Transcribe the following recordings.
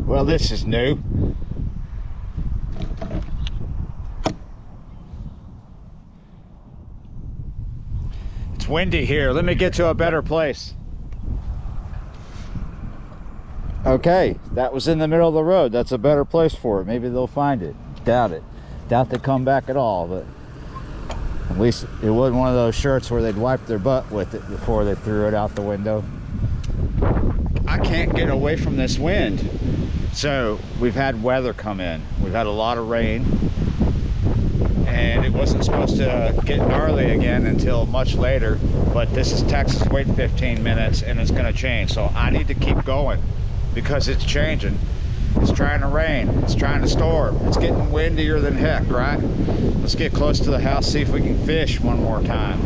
Well, this is new. It's windy here. Let me get to a better place. Okay, that was in the middle of the road. That's a better place for it. Maybe they'll find it. Doubt it. Doubt they come back at all, but at least it wasn't one of those shirts where they'd wipe their butt with it before they threw it out the window. I can't get away from this wind. So we've had weather come in. We've had a lot of rain, and it wasn't supposed to get gnarly again until much later, but this is Texas. Wait 15 minutes and it's going to change. So I need to keep going because it's changing. It's trying to rain. It's trying to storm. It's getting windier than heck, right? Let's get close to the house, see if we can fish one more time.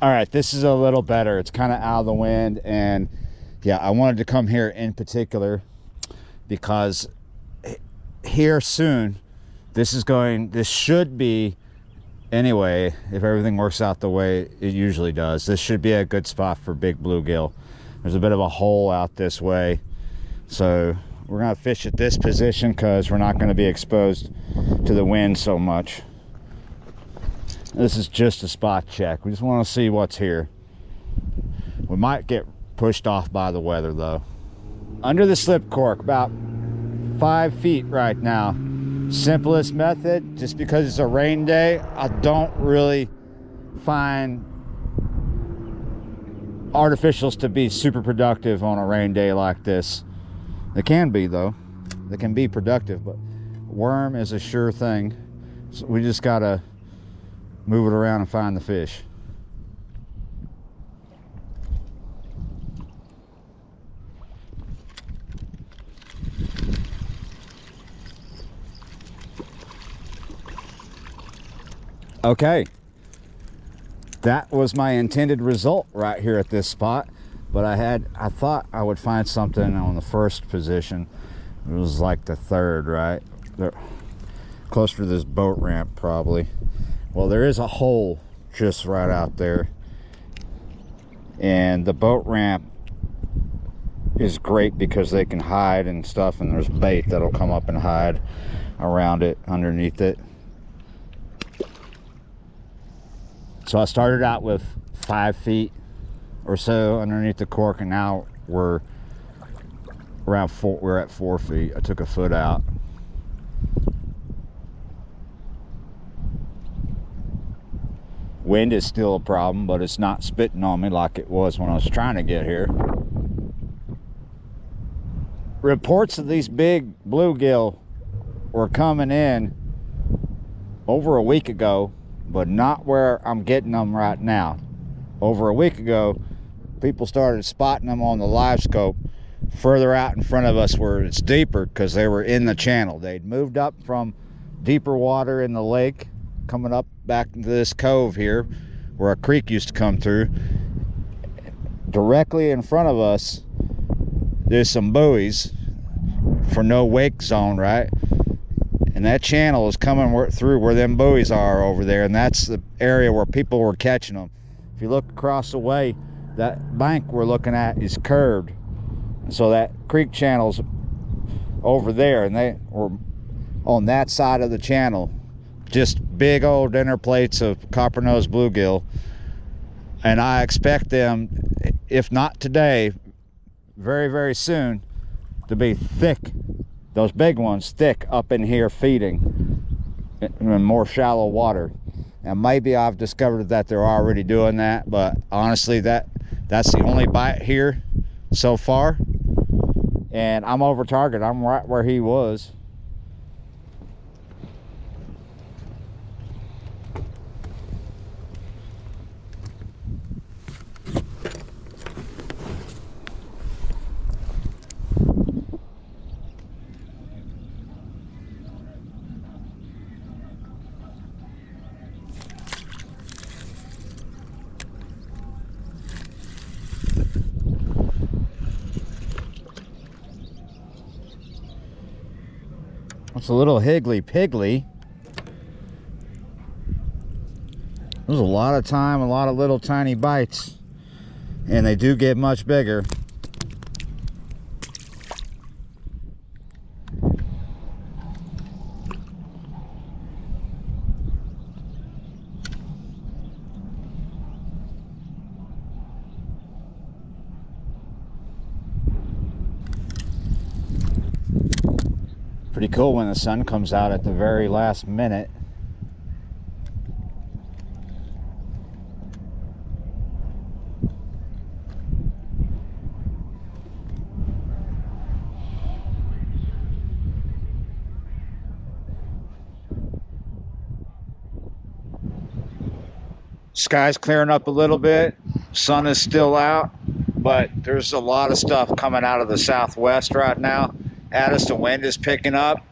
All right, this is a little better. It's kind of out of the wind, and yeah, I wanted to come here in particular because here soon, this should be, anyway, if everything works out the way it usually does, this should be a good spot for big bluegill. There's a bit of a hole out this way, so we're gonna fish at this position because we're not gonna be exposed to the wind so much. This is just a spot check. We just want to see what's here. We might get pushed off by the weather though. Under the slip cork, about 5 feet right now. Simplest method, just because it's a rain day, I don't really find artificials to be super productive on a rain day like this. They can be though. They can be productive, but worm is a sure thing. So we just gotta move it around and find the fish. Okay, that was my intended result right here at this spot, but I thought I would find something on the first position. It was like the third, right? They're closer to this boat ramp probably. Well, there is a hole just right out there, and the boat ramp is great because they can hide and stuff, and there's bait that'll come up and hide around it, underneath it. So I started out with 5 feet or so underneath the cork, and now we're around we're at 4 feet. I took a foot out. Wind is still a problem, but it's not spitting on me like it was when I was trying to get here. Reports of these big bluegill were coming in over a week ago, but not where I'm getting them right now. Over a week ago, people started spotting them on the live scope further out in front of us where it's deeper because they were in the channel. They'd moved up from deeper water in the lake, coming up back into this cove here where a creek used to come through. Directly in front of us, there's some buoys for no wake zone, right? And that channel is coming through where them buoys are over there, and that's the area where people were catching them. If you look across the way, that bank we're looking at is curved, so that creek channel's over there, and they were on that side of the channel. Just big old dinner plates of copper-nosed bluegill, and I expect them, if not today, very, very soon, to be thick. Those big ones thick up in here feeding in more shallow water. And maybe I've discovered that they're already doing that, but honestly, that's the only bite here so far, and I'm over target. I'm right where he was. It's a little higgly-piggly. There's a lot of time, a lot of little tiny bites, and they do get much bigger. Pretty cool when the sun comes out at the very last minute. Sky's clearing up a little bit. Sun is still out, but there's a lot of stuff coming out of the southwest right now. Addis, the wind is picking up.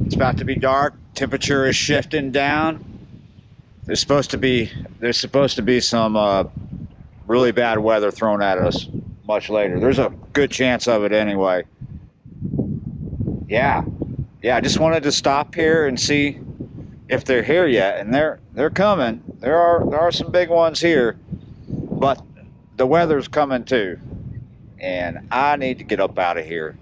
It's about to be dark. Temperature is shifting down. There's supposed to be some really bad weather thrown at us much later. There's a good chance of it anyway. Yeah, I just wanted to stop here and see if they're here yet, and they're coming. There are some big ones here, but the weather's coming too, and I need to get up out of here.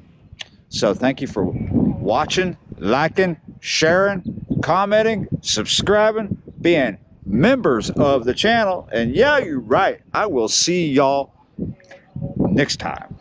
So thank you for watching, liking, sharing, commenting, subscribing, being members of the channel. And yeah, you're right. I will see y'all next time.